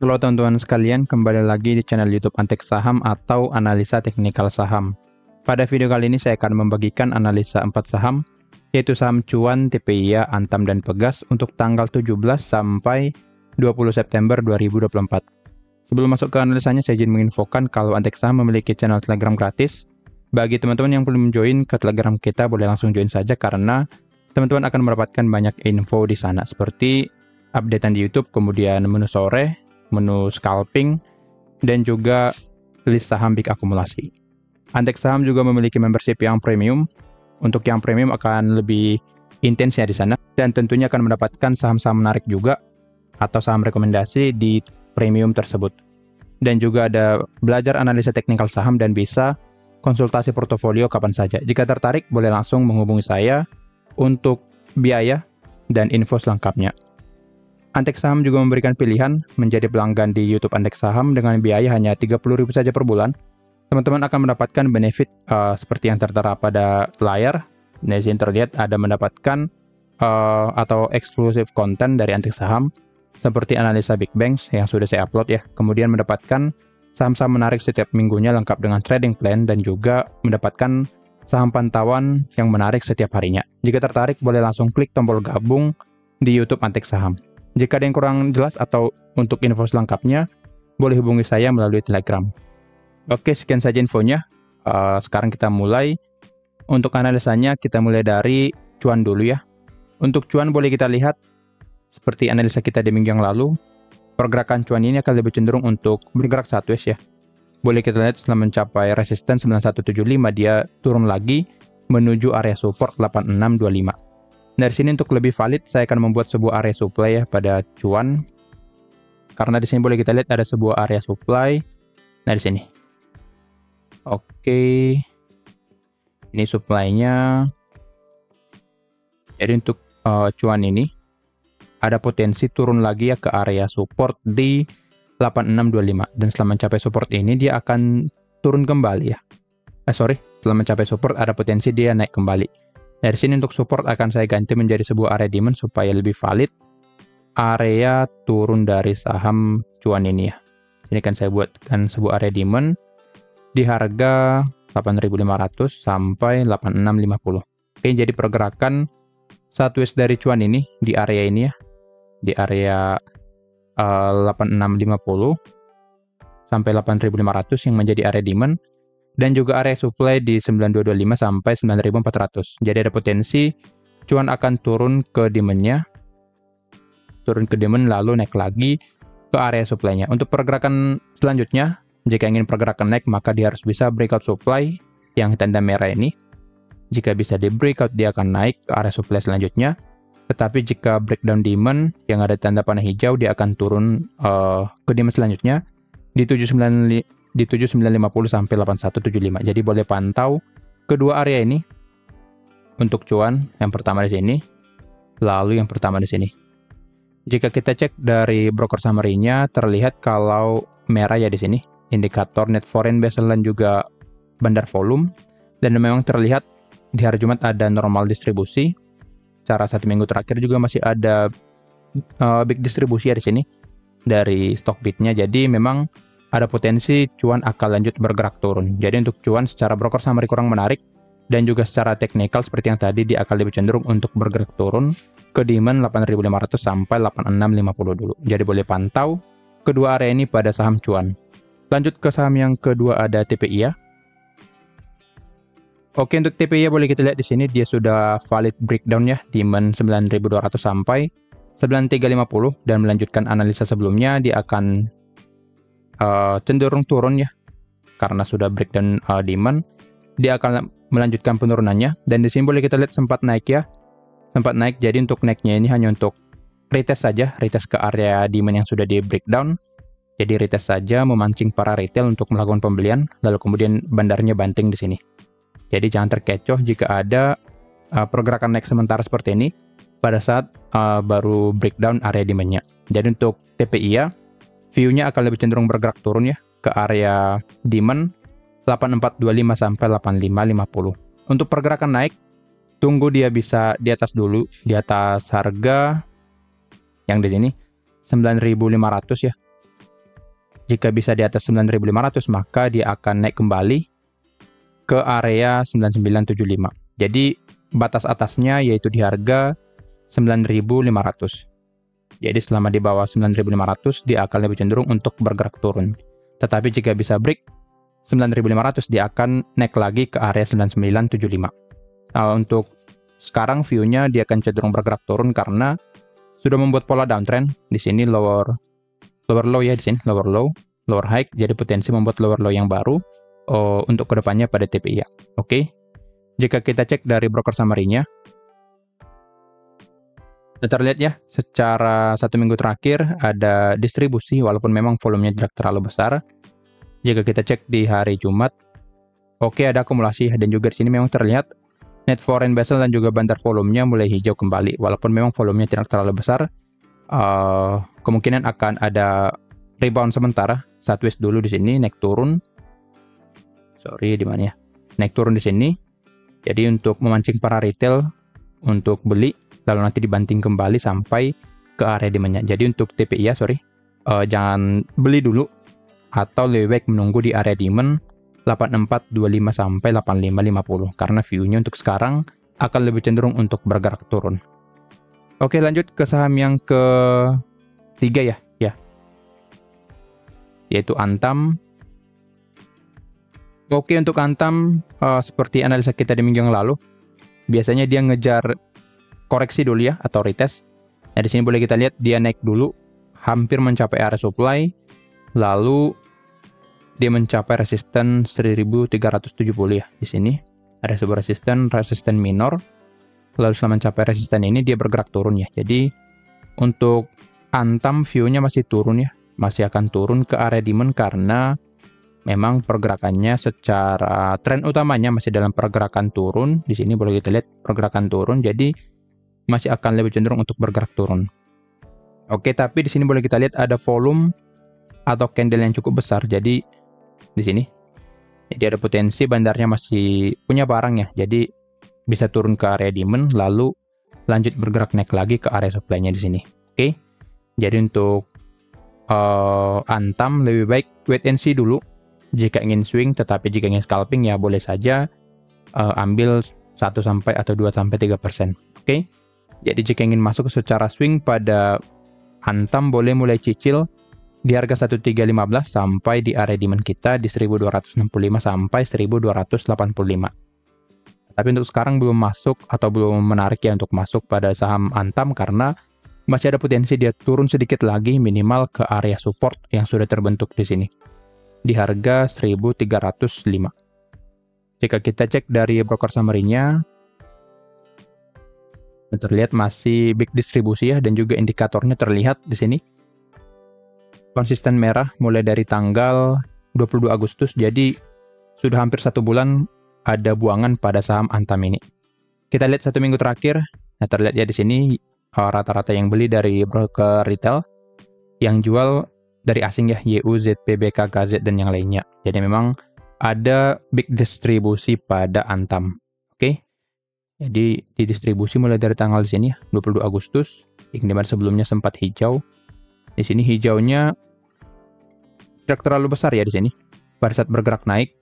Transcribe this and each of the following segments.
Halo teman-teman sekalian, kembali lagi di channel YouTube Antek Saham atau Analisa Teknikal Saham. Pada video kali ini saya akan membagikan analisa 4 saham, yaitu saham cuan, TPIA, Antam, dan Pegas untuk tanggal 17 sampai 20 September 2024. Sebelum masuk ke analisanya, saya izin menginfokan kalau Antek Saham memiliki channel Telegram gratis. Bagi teman-teman yang belum join ke Telegram kita, boleh langsung join saja karena teman-teman akan mendapatkan banyak info di sana, seperti updatean di YouTube, kemudian menu sore, menu scalping, dan juga list saham big akumulasi. Antek Saham juga memiliki membership yang premium. Untuk yang premium akan lebih intens ya di sana, dan tentunya akan mendapatkan saham-saham menarik juga atau saham rekomendasi di premium tersebut. Dan juga ada belajar analisa teknikal saham dan bisa konsultasi portofolio kapan saja. Jika tertarik, boleh langsung menghubungi saya untuk biaya dan info selengkapnya. Antek Saham juga memberikan pilihan menjadi pelanggan di YouTube Antek Saham dengan biaya hanya 30.000 saja per bulan. Teman-teman akan mendapatkan benefit seperti yang tertera pada layar. Di sini terlihat ada mendapatkan atau eksklusif konten dari Antek Saham seperti analisa Big Banks yang sudah saya upload ya. Kemudian mendapatkan saham-saham menarik setiap minggunya lengkap dengan trading plan dan juga mendapatkan saham pantauan yang menarik setiap harinya. Jika tertarik, boleh langsung klik tombol gabung di YouTube Antek Saham. Jika ada yang kurang jelas atau untuk info selengkapnya, boleh hubungi saya melalui Telegram. Oke, sekian saja infonya. Sekarang kita mulai. Untuk analisanya, kita mulai dari cuan dulu ya. Untuk cuan boleh kita lihat, seperti analisa kita di minggu yang lalu, pergerakan cuan ini akan lebih cenderung untuk bergerak sideways ya. Boleh kita lihat setelah mencapai resisten 9175, dia turun lagi menuju area support 8625. Dari sini untuk lebih valid, saya akan membuat sebuah area supply ya pada cuan. Karena di sini boleh kita lihat ada sebuah area supply. Nah, di sini. Oke. Ini supply-nya. Jadi untuk cuan ini ada potensi turun lagi ya ke area support di 8625. Dan setelah mencapai support ini dia akan turun kembali ya. Setelah mencapai support ada potensi dia naik kembali. Dari sini untuk support akan saya ganti menjadi sebuah area demand supaya lebih valid area turun dari saham cuan ini ya. Sini kan saya buatkan sebuah area demand di harga 8.500 sampai 8650. Oke, jadi pergerakan sideways dari cuan ini di area ini ya. Di area 8650 sampai 8500 yang menjadi area demand. Dan juga area supply di 9225 sampai 9400. Jadi ada potensi cuan akan turun ke demand-nya. Turun ke demand lalu naik lagi ke area supply-nya. Untuk pergerakan selanjutnya, jika ingin pergerakan naik maka dia harus bisa breakout supply yang tanda merah ini. Jika bisa di breakout dia akan naik ke area supply selanjutnya. Tetapi jika breakdown demand yang ada tanda panah hijau dia akan turun ke demand selanjutnya di 7950 sampai 8175. Jadi boleh pantau kedua area ini untuk cuan. Yang pertama di sini, lalu yang pertama di sini. Jika kita cek dari broker summary-nya terlihat kalau merah ya di sini, indikator net foreign bezel dan juga bandar volume, dan memang terlihat di hari Jumat ada normal distribusi. Cara 1 minggu terakhir juga masih ada big distribusi ya di sini dari Stockbit-nya. Jadi memang ada potensi cuan akan lanjut bergerak turun. Jadi untuk cuan secara broker summary kurang menarik dan juga secara teknikal seperti yang tadi dia akan lebih cenderung untuk bergerak turun ke demand 8.500 sampai 8650 dulu. Jadi boleh pantau kedua area ini pada saham cuan. Lanjut ke saham yang kedua ada TPIA. Oke, untuk TPIA boleh kita lihat di sini dia sudah valid breakdown ya, demand 9.200 sampai 9350 dan melanjutkan analisa sebelumnya dia akan cenderung turun ya karena sudah breakdown demand. Dia akan melanjutkan penurunannya dan di sini boleh kita lihat sempat naik ya, sempat naik. Jadi untuk naiknya ini hanya untuk retest saja, retest ke area demand yang sudah di breakdown. Jadi retest saja memancing para retail untuk melakukan pembelian, lalu kemudian bandarnya banting di sini. Jadi jangan terkecoh jika ada pergerakan naik sementara seperti ini pada saat baru breakdown area demand-nya. Jadi untuk TPIA view-nya akan lebih cenderung bergerak turun ya ke area demand 8425 sampai 8550. Untuk pergerakan naik, tunggu dia bisa di atas dulu, di atas harga yang di sini 9.500 ya. Jika bisa di atas 9.500, maka dia akan naik kembali ke area 9975. Jadi batas atasnya yaitu di harga 9.500. Jadi selama di bawah 9.500 dia akan lebih cenderung untuk bergerak turun. Tetapi jika bisa break 9.500 dia akan naik lagi ke area 9975. Untuk sekarang view-nya dia akan cenderung bergerak turun karena sudah membuat pola downtrend. Di sini lower low ya, di sini lower low, lower high, jadi potensi membuat lower low yang baru untuk kedepannya pada TPIA. Oke. Jika kita cek dari broker summary-nya, terlihat ya, secara 1 minggu terakhir ada distribusi walaupun memang volumenya tidak terlalu besar. Jika kita cek di hari Jumat, oke, ada akumulasi dan juga di sini memang terlihat net foreign vessel dan juga bantar volumenya mulai hijau kembali. Walaupun memang volumenya tidak terlalu besar, kemungkinan akan ada rebound sementara. Sideways dulu di sini, naik turun. Sorry, di mana ya? Naik turun di sini. Jadi untuk memancing para retail untuk beli, lalu nanti dibanting kembali sampai ke area demand-nya. Jadi untuk TPIA, jangan beli dulu, atau lebih baik menunggu di area demand 8425 sampai 8550 karena view-nya untuk sekarang akan lebih cenderung untuk bergerak turun. Oke, lanjut ke saham yang ketiga ya, yaitu Antam. Oke, untuk Antam seperti analisa kita di minggu yang lalu, biasanya dia ngejar koreksi dulu ya atau retest. Nah, di sini boleh kita lihat dia naik dulu hampir mencapai area supply, lalu dia mencapai resisten 1370 ya. Di sini ada sebuah resisten minor. Lalu setelah mencapai resisten ini dia bergerak turun ya. Jadi untuk Antam view-nya masih turun ya. Masih akan turun ke area demand karena memang pergerakannya secara tren utamanya masih dalam pergerakan turun. Di sini boleh kita lihat pergerakan turun. Jadi masih akan lebih cenderung untuk bergerak turun. Oke, tapi di sini boleh kita lihat ada volume atau candle yang cukup besar. Jadi di sini, jadi ada potensi bandarnya masih punya barang ya. Jadi bisa turun ke area demand, lalu lanjut bergerak naik lagi ke area supply-nya di sini. Oke, jadi untuk Antam lebih baik wait and see dulu. Jika ingin swing, tetapi jika ingin scalping ya boleh saja ambil 1 sampai atau 2 sampai 3%. Oke. Jadi jika ingin masuk secara swing pada Antam boleh mulai cicil di harga 1315 sampai di area demand kita di 1265 sampai 1285. Tapi untuk sekarang belum masuk atau belum menarik ya untuk masuk pada saham Antam karena masih ada potensi dia turun sedikit lagi minimal ke area support yang sudah terbentuk di sini di harga 1305. Jika kita cek dari broker summary-nya, terlihat masih big distribusi ya, dan juga indikatornya terlihat di sini konsisten merah mulai dari tanggal 22 Agustus. Jadi sudah hampir 1 bulan ada buangan pada saham Antam ini. Kita lihat 1 minggu terakhir. Nah, terlihat ya di sini rata-rata yang beli dari broker retail, yang jual dari asing ya, YU, ZP, BK, KZ dan yang lainnya. Jadi memang ada big distribusi pada Antam. Oke. Jadi didistribusi mulai dari tanggal di sini ya, 22 Agustus, yang dimana sebelumnya sempat hijau. Di sini hijaunya tidak terlalu besar ya di sini. Pada saat bergerak naik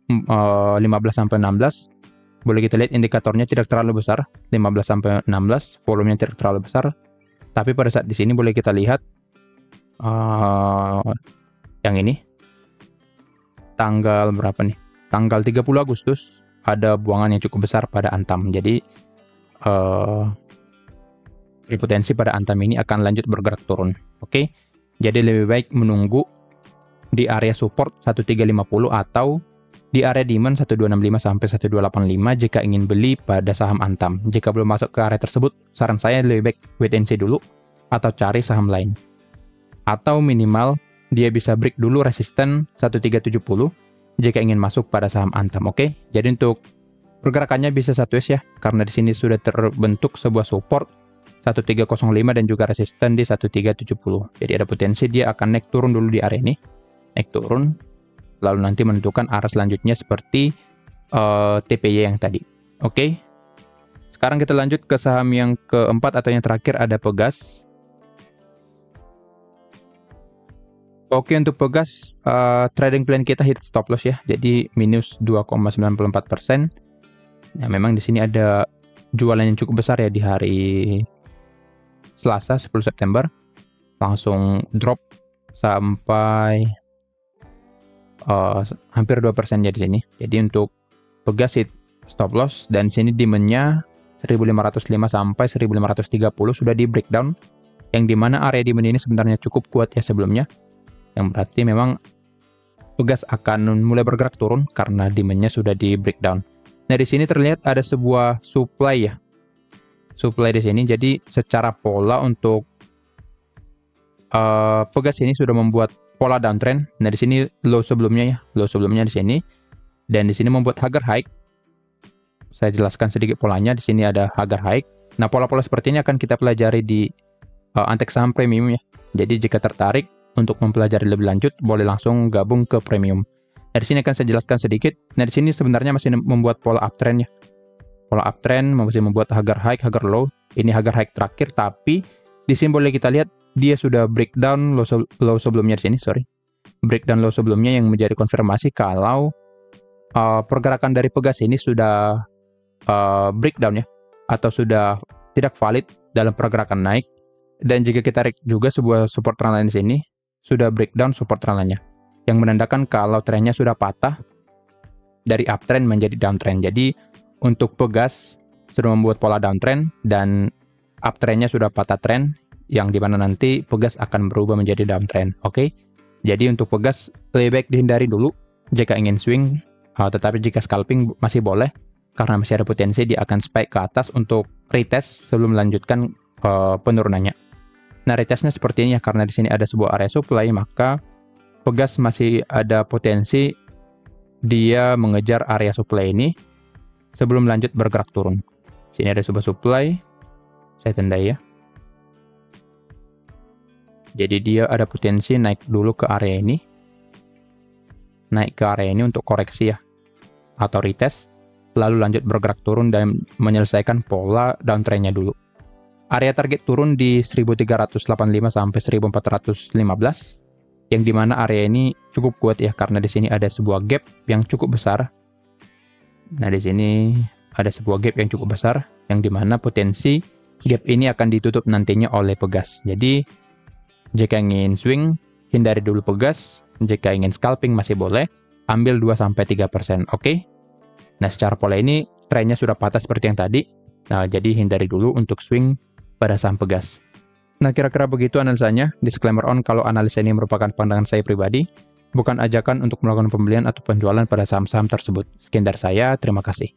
15 sampai 16, boleh kita lihat indikatornya tidak terlalu besar, 15 sampai 16, volumenya tidak terlalu besar. Tapi pada saat di sini boleh kita lihat yang ini tanggal berapa nih? Tanggal 30 Agustus ada buangan yang cukup besar pada Antam. Jadi potensi pada Antam ini akan lanjut bergerak turun. Oke. Jadi lebih baik menunggu di area support 1350 atau di area demand 1265 sampai 1285 jika ingin beli pada saham Antam. Jika belum masuk ke area tersebut, saran saya lebih baik wait and see dulu atau cari saham lain. Atau minimal dia bisa break dulu resisten 1370 jika ingin masuk pada saham Antam. Oke. Jadi untuk pergerakannya bisa sideways ya, karena di sini sudah terbentuk sebuah support 1305 dan juga resisten di 1370. Jadi ada potensi dia akan naik turun dulu di area ini. Naik turun, lalu nanti menentukan arah selanjutnya seperti TPY yang tadi. Oke. Sekarang kita lanjut ke saham yang keempat atau yang terakhir, ada Pegas. Oke, untuk Pegas, trading plan kita hit stop loss ya, jadi minus 2,94%. Nah, memang di sini ada jualan yang cukup besar ya di hari Selasa 10 September. Langsung drop sampai hampir 2% ya di sini. Jadi untuk Pegas hit stop loss, dan sini demand-nya 1505 sampai 1530 sudah di breakdown, yang dimana area demand ini sebenarnya cukup kuat ya sebelumnya, yang berarti memang Pegas akan mulai bergerak turun karena demand-nya sudah di breakdown. Nah, di sini terlihat ada sebuah supply ya, supply di sini. Jadi secara pola untuk Pegas ini sudah membuat pola downtrend. Nah, di sini low sebelumnya ya, low sebelumnya di sini, dan di sini membuat higher high. Saya jelaskan sedikit polanya. Di sini ada higher high. Nah, pola-pola seperti ini akan kita pelajari di Antek Saham Premium ya. Jadi jika tertarik untuk mempelajari lebih lanjut, boleh langsung gabung ke Premium. Nah, di sini akan saya jelaskan sedikit. Nah, di sini sebenarnya masih membuat pola uptrend ya. Pola uptrend masih membuat higher high, higher low. Ini higher high terakhir, tapi di sini boleh kita lihat dia sudah breakdown low sebelumnya di sini, sorry. Breakdown low sebelumnya yang menjadi konfirmasi kalau pergerakan dari Pegas ini sudah breakdown ya, atau sudah tidak valid dalam pergerakan naik. Dan jika kita tarik juga sebuah support trendline di sini, sudah breakdown support trendline-nya, yang menandakan kalau trennya sudah patah dari uptrend menjadi downtrend. Jadi untuk Pegas sudah membuat pola downtrend dan uptrendnya sudah patah trend, yang dimana nanti Pegas akan berubah menjadi downtrend. Oke, jadi untuk Pegas lebih baik dihindari dulu jika ingin swing, tetapi jika scalping masih boleh karena masih ada potensi dia akan spike ke atas untuk retest sebelum melanjutkan penurunannya. Nah, retestnya seperti ini ya, karena di sini ada sebuah area supply, maka Pegas masih ada potensi dia mengejar area supply ini sebelum lanjut bergerak turun. Sini ada sebuah supply, saya tandai ya. Jadi dia ada potensi naik dulu ke area ini, naik ke area ini untuk koreksi ya, atau retest, lalu lanjut bergerak turun dan menyelesaikan pola downtrend-nya dulu. Area target turun di 1385 sampai 1415, yang dimana area ini cukup kuat ya, karena di sini ada sebuah gap yang cukup besar. Nah, di sini ada sebuah gap yang cukup besar, yang dimana potensi gap ini akan ditutup nantinya oleh Pegas. Jadi jika ingin swing, hindari dulu Pegas. Jika ingin scalping masih boleh, ambil 2-3%. Oke? Nah, secara pola ini trennya sudah patah seperti yang tadi. Nah, jadi hindari dulu untuk swing pada saham Pegas. Nah, kira-kira begitu analisanya. Disclaimer on kalau analisa ini merupakan pandangan saya pribadi, bukan ajakan untuk melakukan pembelian atau penjualan pada saham-saham tersebut. Sekian dari saya, terima kasih.